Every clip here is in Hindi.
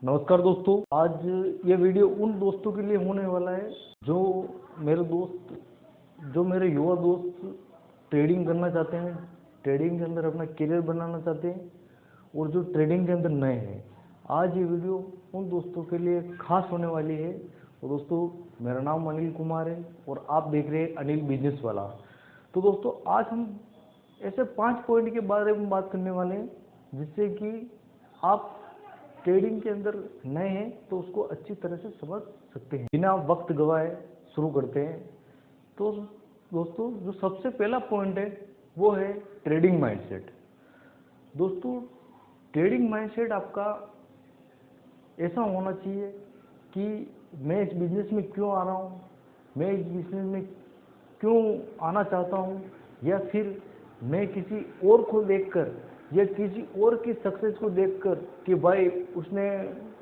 नमस्कार दोस्तों। आज ये वीडियो उन दोस्तों के लिए होने वाला है जो मेरे युवा दोस्त ट्रेडिंग करना चाहते हैं, ट्रेडिंग के अंदर अपना करियर बनाना चाहते हैं और जो ट्रेडिंग के अंदर नए हैं। आज ये वीडियो उन दोस्तों के लिए खास होने वाली है। तो दोस्तों, मेरा नाम अनिल कुमार है और आप देख रहे हैं अनिल बिजनेस वाला। तो दोस्तों, आज हम ऐसे 5 पॉइंट के बारे में बात करने वाले हैं जिससे कि आप ट्रेडिंग के अंदर नए हैं तो उसको अच्छी तरह से समझ सकते हैं। बिना वक्त गवाए शुरू करते हैं। तो दोस्तों, जो सबसे पहला पॉइंट है वो है ट्रेडिंग माइंडसेट। दोस्तों, ट्रेडिंग माइंडसेट आपका ऐसा होना चाहिए कि मैं इस बिजनेस में क्यों आ रहा हूँ, मैं इस बिजनेस में क्यों आना चाहता हूँ, या फिर मैं किसी और को देखकर या किसी और की सक्सेस को देखकर कि भाई उसने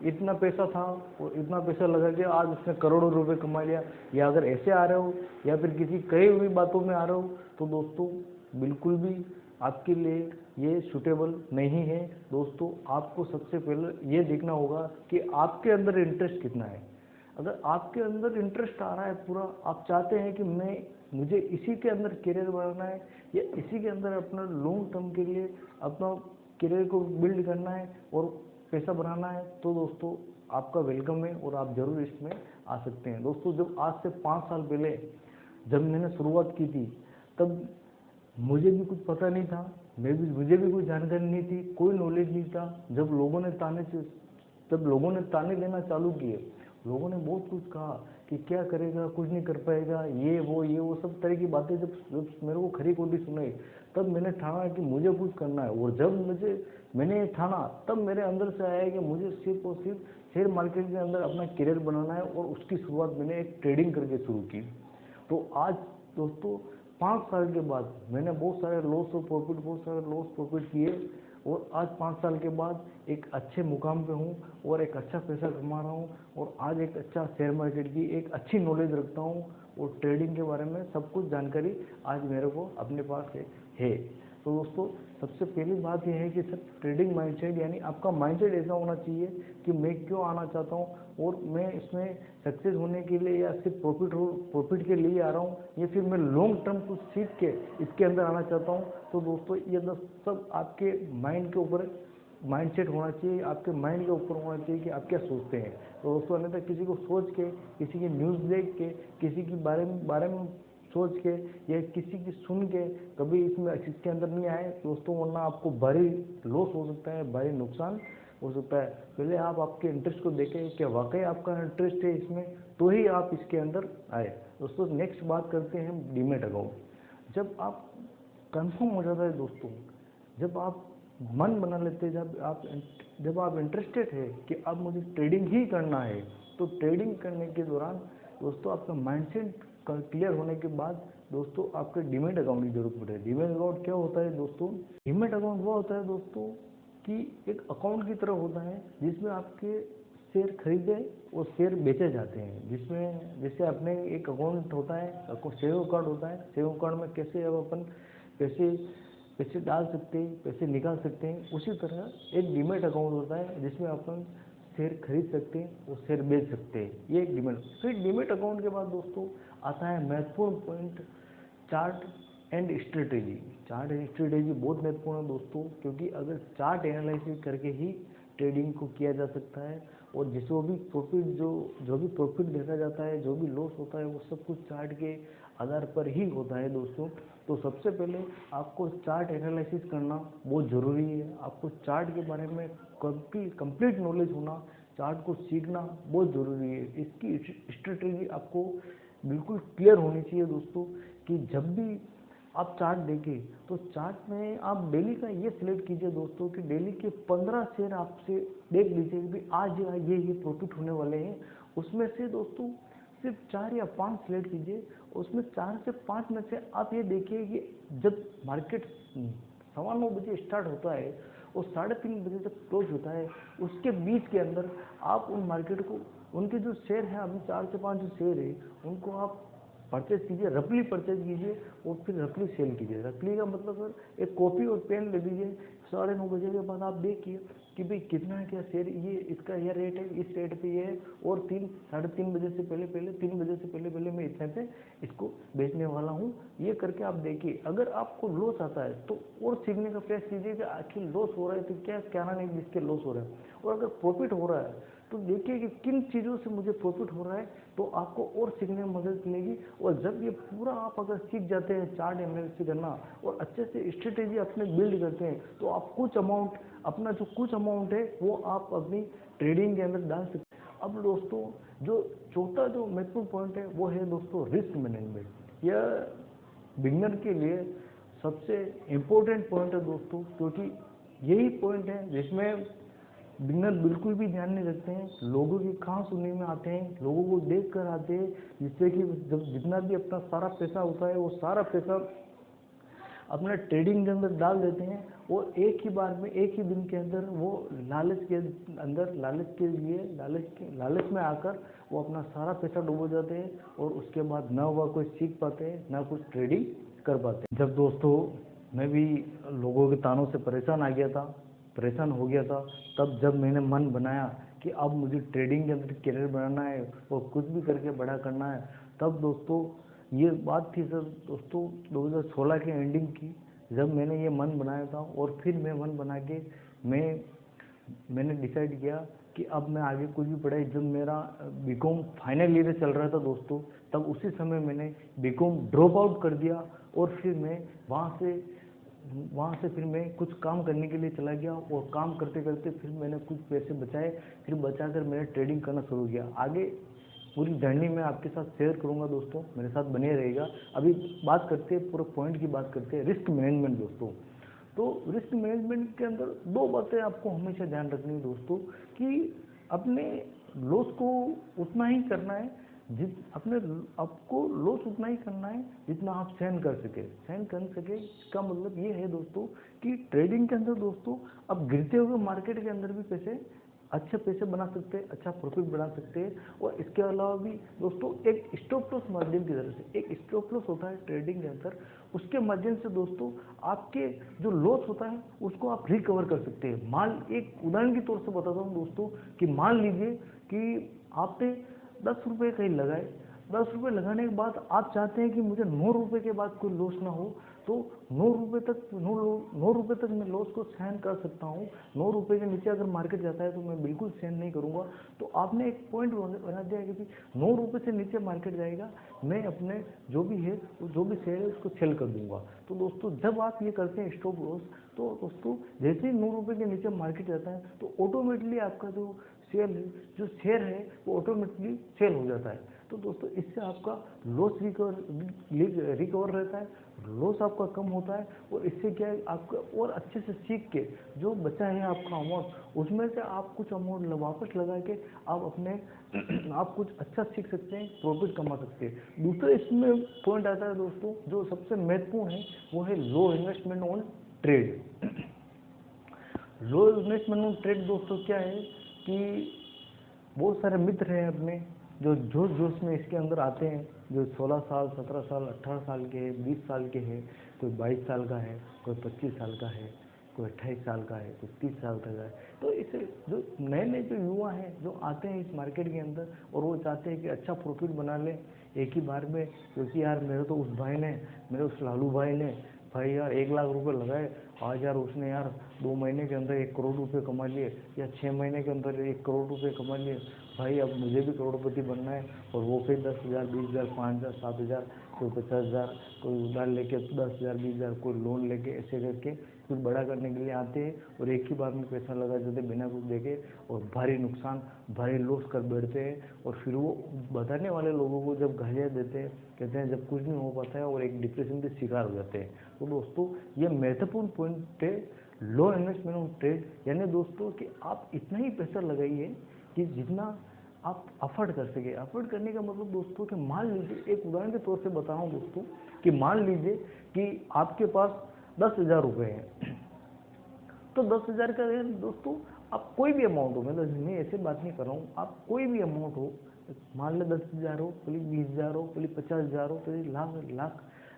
इतना पैसा था और इतना पैसा लगा के आज उसने करोड़ों रुपए कमा लिया, या अगर ऐसे आ रहे हो या फिर किसी कही हुई बातों में आ रहे हो तो दोस्तों बिल्कुल भी आपके लिए ये सूटेबल नहीं है। दोस्तों, आपको सबसे पहले ये देखना होगा कि आपके अंदर इंटरेस्ट कितना है। अगर आपके अंदर इंटरेस्ट आ रहा है पूरा, आप चाहते हैं कि मुझे इसी के अंदर करियर बनाना है या इसी के अंदर अपना लॉन्ग टर्म के लिए अपना करियर को बिल्ड करना है और पैसा बनाना है, तो दोस्तों आपका वेलकम है और आप जरूर इसमें आ सकते हैं। दोस्तों, जब आज से 5 साल पहले जब मैंने शुरुआत की थी तब मुझे भी कुछ पता नहीं था, मुझे भी कोई जानकारी नहीं थी, कोई नॉलेज नहीं था। जब लोगों ने ताने देना चालू किए, लोगों ने बहुत कुछ कहा कि क्या करेगा, कुछ नहीं कर पाएगा, ये वो सब तरह की बातें जब मेरे को खरी खोटी सुनाई, तब मैंने ठाना कि मुझे कुछ करना है। और जब मैंने ये ठाना, तब मेरे अंदर से आया कि मुझे सिर्फ और सिर्फ शेयर मार्केट के अंदर अपना करियर बनाना है और उसकी शुरुआत मैंने एक ट्रेडिंग करके शुरू की। तो आज दोस्तों 5 साल के बाद मैंने बहुत सारे लॉस प्रॉफिट किए और आज 5 साल के बाद एक अच्छे मुकाम पे हूँ और एक अच्छा पैसा कमा रहा हूँ और आज एक अच्छा शेयर मार्केट की एक अच्छी नॉलेज रखता हूँ और ट्रेडिंग के बारे में सब कुछ जानकारी आज मेरे को अपने पास है। तो दोस्तों, सबसे पहली बात यह है कि सर ट्रेडिंग माइंडसेट, यानी आपका माइंडसेट ऐसा होना चाहिए कि मैं क्यों आना चाहता हूँ और मैं इसमें सक्सेस होने के लिए या सिर्फ प्रॉफिट के लिए आ रहा हूँ या फिर मैं लॉन्ग टर्म कुछ सीख के इसके अंदर आना चाहता हूँ। तो दोस्तों, ये सब आपके माइंड के ऊपर माइंडसेट होना चाहिए, आपके माइंड के ऊपर होना चाहिए कि आप क्या सोचते हैं। तो दोस्तों, अन्यथा किसी को सोच के, किसी की न्यूज़ देख के, किसी के बारे में सोच के या किसी की सुन के कभी इसके अंदर नहीं आए दोस्तों, वरना आपको भारी लॉस हो सकता है, भारी नुकसान हो सकता है। पहले आप आपके इंटरेस्ट को देखें, क्या वाकई आपका इंटरेस्ट है इसमें, तो ही आप इसके अंदर आए। दोस्तों, नेक्स्ट बात करते हैं डीमेट अकाउंट। जब आप कंफर्म हो जाता है दोस्तों, जब आप मन बना लेते हैं, जब आप इंटरेस्टेड है कि अब मुझे ट्रेडिंग ही करना है, तो ट्रेडिंग करने के दौरान दोस्तों आपका माइंडसेट क्लियर होने के बाद दोस्तों आपके डीमेट अकाउंट की जरूरत पड़ेगी। डीमेट अकाउंट क्या होता है दोस्तों? डीमेट अकाउंट वो होता है दोस्तों कि एक अकाउंट की तरह होता है जिसमें आपके शेयर खरीदे और शेयर बेचे जाते हैं। जिसमें जैसे अपने एक अकाउंट होता है, सेविंग अकाउंट होता है, सेविंग अकाउंट में कैसे अब अपन पैसे डाल सकते हैं, पैसे निकाल सकते हैं, उसी तरह एक डीमेट अकाउंट होता है जिसमें अपन शेयर खरीद सकते हैं और शेयर बेच सकते हैं। ये एक डीमेट। फिर डीमेट अकाउंट के बाद दोस्तों आता है महत्वपूर्ण point, chart and strategy. Chart and strategy बहुत महत्वपूर्ण है दोस्तों, क्योंकि अगर चार्ट एनालिसिस करके ही ट्रेडिंग को किया जा सकता है और जो भी प्रॉफिट देखा जाता है, जो भी लॉस होता है, वो सब कुछ चार्ट के आधार पर ही होता है दोस्तों। तो सबसे पहले आपको चार्ट एनालिसिस करना बहुत ज़रूरी है। आपको चार्ट के बारे में कंप्लीट नॉलेज होना, चार्ट को सीखना बहुत ज़रूरी है। इसकी स्ट्रेटेजी आपको बिल्कुल क्लियर होनी चाहिए दोस्तों, कि जब भी आप चार्ट देखें तो चार्ट में आप डेली का ये सिलेक्ट कीजिए दोस्तों कि डेली के 15 शेयर आपसे देख लीजिए कि आज ये प्रॉफिट होने वाले हैं। उसमें से दोस्तों सिर्फ 4 या 5 सिलेक्ट कीजिए। उसमें 4 से 5 में से आप ये देखिए कि जब मार्केट 9:15 बजे स्टार्ट होता है और 3:30 बजे तक क्लोज होता है, उसके बीच के अंदर आप उन मार्केट को, उनके जो शेयर हैं, अभी 4 से 5 जो शेयर है उनको आप परचेज कीजिए, रफली परचेज कीजिए और फिर रफली सेल कीजिए। रफली का मतलब सर एक कॉपी और पेन ले लीजिए, 9:30 के बाद आप देखिए कि भाई कितना है क्या शेयर, ये इसका यह रेट है, इस रेट पे ये है, और 3 साढ़े 3 बजे से पहले 3 बजे से पहले मैं इतने पे इसको बेचने वाला हूँ। ये करके आप देखिए, अगर आपको लॉस आता है तो और सीखने का प्रयास कीजिए कि आखिर लॉस हो रहा है तो क्या ना नहीं जिसके लॉस हो रहा है, और अगर प्रॉफिट हो रहा है तो देखिए कि किन चीज़ों से मुझे प्रॉफिट हो रहा है, तो आपको और सीखने में मदद मिलेगी। और जब ये पूरा आप अगर सीख जाते हैं चार्ट एनालिसिस करना और अच्छे से स्ट्रेटेजी अपने बिल्ड करते हैं, तो आप कुछ अमाउंट, अपना जो कुछ अमाउंट है वो आप अपनी ट्रेडिंग के अंदर डाल सकते हैं। अब दोस्तों जो चौथा जो महत्वपूर्ण पॉइंट है वो है दोस्तों रिस्क मैनेजमेंट। यह बिगनर के लिए सबसे इम्पोर्टेंट पॉइंट है दोस्तों, क्योंकि यही पॉइंट है जिसमें बिगनर बिल्कुल भी ध्यान नहीं रखते हैं, लोगों की कहाँ सुनने में आते हैं, लोगों को देख कर आते हैं, जिससे कि जब जितना भी अपना सारा पैसा होता है वो सारा पैसा अपना ट्रेडिंग के अंदर डाल देते हैं, और एक ही बार में एक ही दिन के अंदर वो लालच के अंदर, लालच में आकर वो अपना सारा पैसा डुबो जाते हैं, और उसके बाद ना वह कुछ सीख पाते हैं ना कुछ ट्रेडिंग कर पाते हैं। जब दोस्तों मैं भी लोगों के तानों से परेशान हो गया था, तब जब मैंने मन बनाया कि अब मुझे ट्रेडिंग के अंदर करियर बनाना है और कुछ भी करके बड़ा करना है, तब दोस्तों ये बात थी सर दोस्तों 2016 के एंडिंग की, जब मैंने ये मन बनाया था। और फिर मैं मन बना के मैंने डिसाइड किया कि अब मैं आगे कुछ भी पढ़ाई, जब मेरा बीकॉम फाइनल ईयर चल रहा था दोस्तों, तब उसी समय मैंने बीकॉम ड्रॉप आउट कर दिया, और फिर मैं वहाँ से फिर मैं कुछ काम करने के लिए चला गया, और काम करते करते फिर मैंने कुछ पैसे बचाए, फिर बचाकर मैंने ट्रेडिंग करना शुरू किया। आगे पूरी जर्नी मैं आपके साथ शेयर करूंगा दोस्तों, मेरे साथ बने रहेगा। अभी बात करते हैं, पूरे पॉइंट की बात करते हैं, रिस्क मैनेजमेंट दोस्तों। तो रिस्क मैनेजमेंट के अंदर दो बातें आपको हमेशा ध्यान रखनी है दोस्तों, कि अपने लॉस को उतना ही करना है, आपको लॉस उतना ही करना है जितना आप सहन कर सके। इसका मतलब ये है दोस्तों कि ट्रेडिंग के अंदर दोस्तों आप गिरते हुए मार्केट के अंदर भी अच्छे पैसे बना सकते हैं, अच्छा प्रॉफिट बना सकते हैं। और इसके अलावा भी दोस्तों एक स्टॉप लॉस माध्यम की तरह से, एक स्टॉप लॉस होता है ट्रेडिंग के अंदर, उसके माध्यम से दोस्तों आपके जो लॉस होता है उसको आप रिकवर कर सकते हैं। एक उदाहरण के तौर से बताता हूँ दोस्तों, कि मान लीजिए कि आपने 10 रुपये कहीं लगाए, 10 रुपये लगाने के बाद आप चाहते हैं कि मुझे 9 रुपये के बाद कोई लॉस ना हो, तो 9 रुपये तक मैं लॉस को सहन कर सकता हूँ। 9 रुपये के नीचे अगर मार्केट जाता है तो मैं बिल्कुल सहन नहीं करूँगा। तो आपने एक पॉइंट बना दिया कि 9 रुपये से नीचे मार्केट जाएगा, मैं अपने जो भी शेयर है उसको सेल कर दूंगा। तो दोस्तों जब आप ये करते हैं स्टॉप लॉस, तो दोस्तों जैसे ही 9 रुपये के नीचे मार्केट जाता है तो ऑटोमेटिकली आपका जो शेयर है वो ऑटोमेटिकली सेल हो जाता है। तो दोस्तों इससे आपका लॉस रिकवर रहता है, लॉस आपका कम होता है, और इससे क्या है आपका और अच्छे से सीख के जो बचा है आपका अमाउंट, उसमें से आप कुछ अमाउंट वापस लगा के आप कुछ अच्छा सीख सकते हैं, प्रॉफिट कमा सकते हैं। दूसरा इसमें पॉइंट आता है दोस्तों जो सबसे महत्वपूर्ण है, वो है low investment on trade. Low investment on trade दोस्तों क्या है कि बहुत सारे मित्र हैं अपने जो जोश जोश में इसके अंदर आते हैं, जो 16 साल 17 साल 18 साल के हैं, 20 साल के हैं, कोई 22 साल का है, कोई 25 साल का है, कोई 28 साल का है, कोई 30 साल का है। तो इसे जो नए नए जो युवा हैं जो आते हैं इस मार्केट के अंदर, और वो चाहते हैं कि अच्छा प्रॉफिट बना लें एक ही बार में, क्योंकि यार मेरे उस लालू भाई ने भाई यार 1 लाख रुपए लगाए, आज यार उसने यार 2 महीने के अंदर 1 करोड़ रुपए कमा लिए, या 6 महीने के अंदर 1 करोड़ रुपए कमा लिए। भाई अब मुझे भी करोड़पति बनना है, और वो फिर 10,000 20,000 5,000 7,000 कोई 50,000 कोई उधार लेके 10,000 20,000 कोई लोन लेके ऐसे करके कुछ बड़ा करने के लिए आते हैं, और एक ही बार में पैसा लगा देते बिना कुछ देखे, और भारी नुकसान भारी लॉस कर बैठते हैं। और फिर वो बताने वाले लोगों को जब गालियाँ देते हैं, कहते हैं जब कुछ नहीं हो पाता है, और एक डिप्रेशन के शिकार हो जाते हैं। तो दोस्तों ये महत्वपूर्ण पॉइंट है लो इन्वेस्टमेंट ऑन ट्रेड, यानी दोस्तों कि आप इतना ही पैसा लगाइए कि जितना आप अफोर्ड कर सके। अफोर्ड करने का मतलब दोस्तों कि मान लीजिए, एक उदाहरण के तौर से बता रहा हूँ दोस्तों, कि मान लीजिए कि आपके पास 10,000 रुपये हैं, तो 10,000 का है दोस्तों, आप कोई भी अमाउंट हो, मतलब मैं ऐसे बात नहीं कर रहा हूँ, आप कोई भी अमाउंट हो, मान लो 10,000 हो, बोले 20,000 हो, बोले 50,000 हो, बोले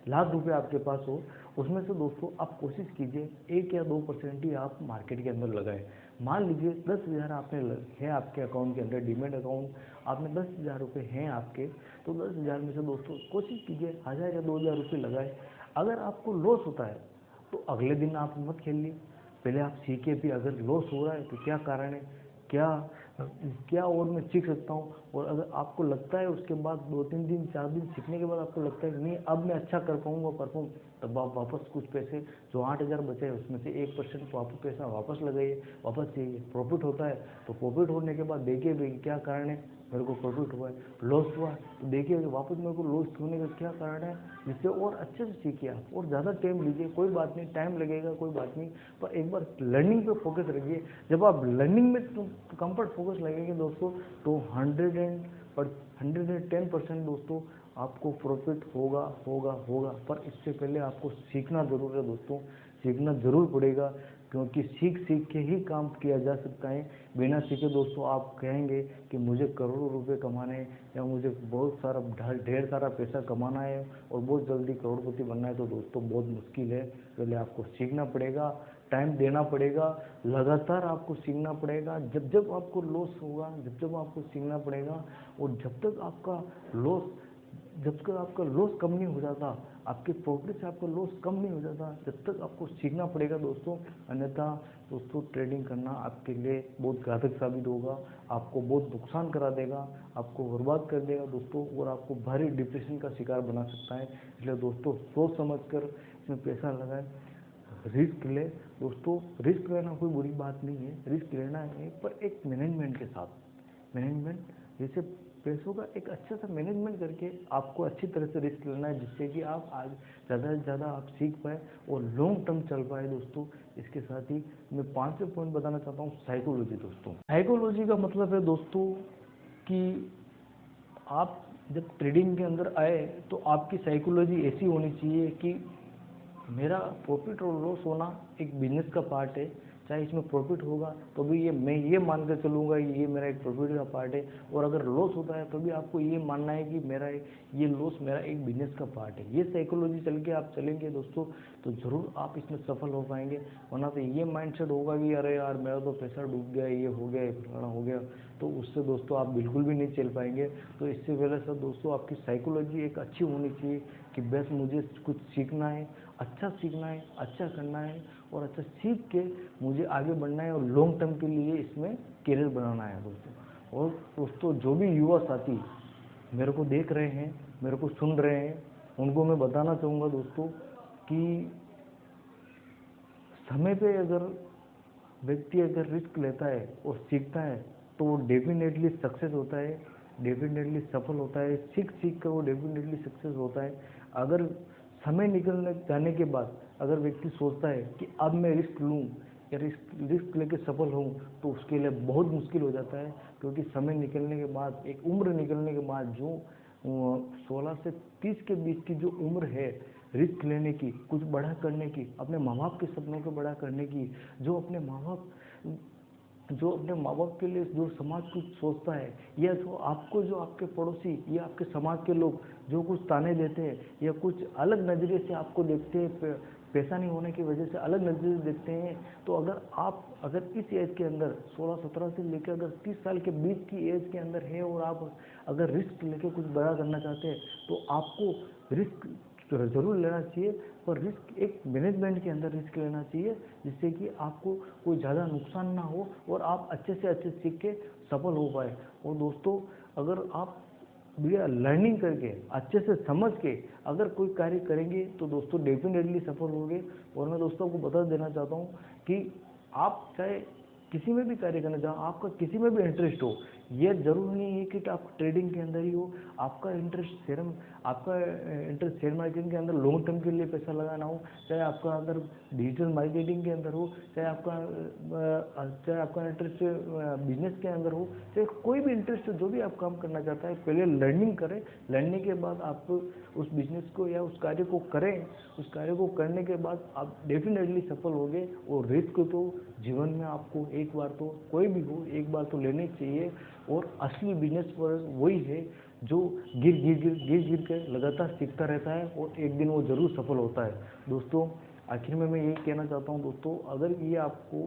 लाख रुपए आपके पास हो, उसमें से दोस्तों आप कोशिश कीजिए 1 या 2% ही आप मार्केट के अंदर लगाएं। मान लीजिए 10,000 आपने है आपके अकाउंट के अंदर, डीमेट अकाउंट आपने 10,000 रुपये हैं आपके, तो 10,000 में से दोस्तों कोशिश कीजिए 1,000 या 2,000 रुपये लगाए। अगर आपको लॉस होता है तो अगले दिन आप मत खेलिए, पहले आप सीखिए भी अगर लॉस हो रहा है तो क्या कारण है, क्या क्या और मैं सीख सकता हूँ। और अगर आपको लगता है उसके बाद 2-3 दिन 4 दिन सीखने के बाद आपको लगता है नहीं अब मैं अच्छा कर पाऊँगा परफॉर्म, तब आप वापस कुछ पैसे जो 8,000 बचे हैं उसमें से 1% तो आपको पैसा वापस लगाइए, वापस चाहिए। प्रॉफिट होता है तो प्रॉफिट होने के बाद देखिए भाई क्या कारण है, मेरे को प्रॉफिट हुआ है, लॉस हुआ है तो देखिए वापस मेरे को लॉस होने का क्या कारण है, जिससे और अच्छे से सीखिए आप। और ज़्यादा टाइम लीजिए, कोई बात नहीं, टाइम लगेगा कोई बात नहीं, पर एक बार लर्निंग पे फोकस रखिए। जब आप लर्निंग में कंफर्ट फोकस लगेंगे दोस्तों तो 110% दोस्तों आपको प्रॉफिट होगा होगा होगा। पर इससे पहले आपको सीखना ज़रूर है दोस्तों, सीखना ज़रूर पड़ेगा, क्योंकि सीख सीख के ही काम किया जा सकता है। बिना सीखे दोस्तों आप कहेंगे कि मुझे करोड़ों रुपए कमाने हैं या मुझे बहुत सारा ढेर सारा पैसा कमाना है और बहुत जल्दी करोड़पति बनना है, तो दोस्तों बहुत मुश्किल है। पहले आपको सीखना पड़ेगा, टाइम देना पड़ेगा, लगातार आपको सीखना पड़ेगा। जब जब आपको लॉस होगा, जब जब आपको सीखना पड़ेगा, और जब तक आपका लॉस कम नहीं हो जाता, आपके प्रॉफिट से आपका लॉस कम नहीं हो जाता, जब तक आपको सीखना पड़ेगा दोस्तों। अन्यथा दोस्तों ट्रेडिंग करना आपके लिए बहुत घातक साबित होगा, आपको बहुत नुकसान करा देगा, आपको बर्बाद कर देगा दोस्तों, और आपको भारी डिप्रेशन का शिकार बना सकता है। इसलिए दोस्तों सोच समझ कर इसमें पैसा लगाएं, रिस्क ले दोस्तों। रिस्क लेना कोई बुरी बात नहीं है, रिस्क लेना है पर एक मैनेजमेंट के साथ। मैनेजमेंट जैसे पैसों का एक अच्छा सा मैनेजमेंट करके आपको अच्छी तरह से रिस्क लेना है, जिससे कि आप आज ज़्यादा से ज़्यादा आप सीख पाए और लॉन्ग टर्म चल पाए दोस्तों। इसके साथ ही मैं 5वें पॉइंट बताना चाहता हूँ, साइकोलॉजी दोस्तों। साइकोलॉजी का मतलब है दोस्तों कि आप जब ट्रेडिंग के अंदर आए तो आपकी साइकोलॉजी ऐसी होनी चाहिए कि मेरा प्रॉफिट और लॉस होना एक बिजनेस का पार्ट है, चाहे इसमें प्रॉफिट होगा तो भी मैं ये मान कर चलूँगा ये मेरा एक प्रॉफिट का पार्ट है, और अगर लॉस होता है तो भी आपको ये मानना है कि ये लॉस मेरा एक बिजनेस का पार्ट है। ये साइकोलॉजी चल के आप चलेंगे दोस्तों तो ज़रूर आप इसमें सफल हो पाएंगे। वरना तो ये माइंडसेट होगा कि अरे यार मेरा तो पैसा डूब गया, ये हो गया, फलाना हो गया, तो उससे दोस्तों आप बिल्कुल भी नहीं चल पाएंगे। तो इससे पहले सब दोस्तों आपकी साइकोलॉजी एक अच्छी होनी चाहिए कि बस मुझे कुछ सीखना है, अच्छा सीखना है, अच्छा करना है, और अच्छा सीख के मुझे आगे बढ़ना है और लॉन्ग टर्म के लिए इसमें करियर बनाना है दोस्तों। और दोस्तों जो भी युवा साथी मेरे को देख रहे हैं, मेरे को सुन रहे हैं, उनको मैं बताना चाहूँगा दोस्तों कि समय पे अगर व्यक्ति अगर रिस्क लेता है और सीखता है तो वो डेफिनेटली सक्सेस होता है, डेफिनेटली सफल होता है, सीख सीख कर वो डेफिनेटली सक्सेस होता है। अगर समय निकलने जाने के बाद अगर व्यक्ति सोचता है कि अब मैं रिस्क लूँ या रिस्क लेके सफल हूँ, तो उसके लिए बहुत मुश्किल हो जाता है। क्योंकि समय निकलने के बाद, एक उम्र निकलने के बाद जो 16 से 30 के बीच की जो उम्र है रिस्क लेने की, कुछ बड़ा करने की, अपने माँ बाप के सपनों को बड़ा करने की, जो अपने माँ बाप के लिए जो समाज कुछ सोचता है, या जो आपके पड़ोसी या आपके समाज के लोग जो कुछ ताने देते हैं या कुछ अलग नज़रिए से आपको देखते हैं, पैसा नहीं होने की वजह से अलग नज़रिए से देखते हैं, तो अगर इस एज के अंदर 16-17 से लेकर अगर 30 साल के बीच की एज के अंदर है और आप अगर रिस्क लेके कुछ बड़ा करना चाहते हैं, तो आपको रिस्क ज़रूर लेना चाहिए, पर रिस्क एक मैनेजमेंट के अंदर रिस्क लेना चाहिए, जिससे कि आपको कोई ज़्यादा नुकसान ना हो और आप अच्छे से अच्छे सीख के सफल हो पाए। और दोस्तों अगर आप भैया लर्निंग करके अच्छे से समझ के अगर कोई कार्य करेंगे तो दोस्तों डेफिनेटली सफल होंगे। और मैं दोस्तों को बता देना चाहता हूँ कि आप चाहे किसी में भी कार्य करना चाहो, आपका किसी में भी इंटरेस्ट हो, ये जरूर नहीं है कि आप ट्रेडिंग के अंदर ही हो। आपका इंटरेस्ट शेयर मार्केटिंग के अंदर लॉन्ग टर्म के लिए पैसा लगाना हो, चाहे आपका अंदर डिजिटल मार्केटिंग के अंदर हो, चाहे आपका इंटरेस्ट बिजनेस के अंदर हो, चाहे कोई भी इंटरेस्ट हो, जो भी आप काम करना चाहता है, पहले लर्निंग करें। लर्निंग के बाद आप उस बिजनेस को या उस कार्य को करें। उस कार्य को करने के बाद आप डेफिनेटली सफल होंगे। और रिस्क तो जीवन में आपको एक बार तो कोई भी हो एक बार तो लेने चाहिए। और असली बिजनेस पर वही है जो गिर के लगातार सीखता रहता है और एक दिन वो ज़रूर सफल होता है। दोस्तों आखिर में मैं यही कहना चाहता हूँ दोस्तों, अगर ये आपको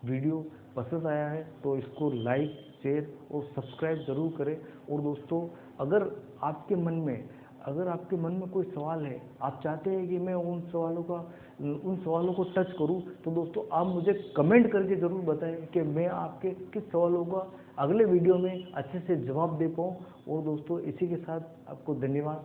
वीडियो पसंद आया है तो इसको लाइक शेयर और सब्सक्राइब ज़रूर करें। और दोस्तों अगर आपके मन में कोई सवाल है, आप चाहते हैं कि मैं उन सवालों को टच करूं, तो दोस्तों आप मुझे कमेंट करके ज़रूर बताएं कि मैं आपके किस सवालों का अगले वीडियो में अच्छे से जवाब दे पाऊँ। और दोस्तों इसी के साथ आपको धन्यवाद।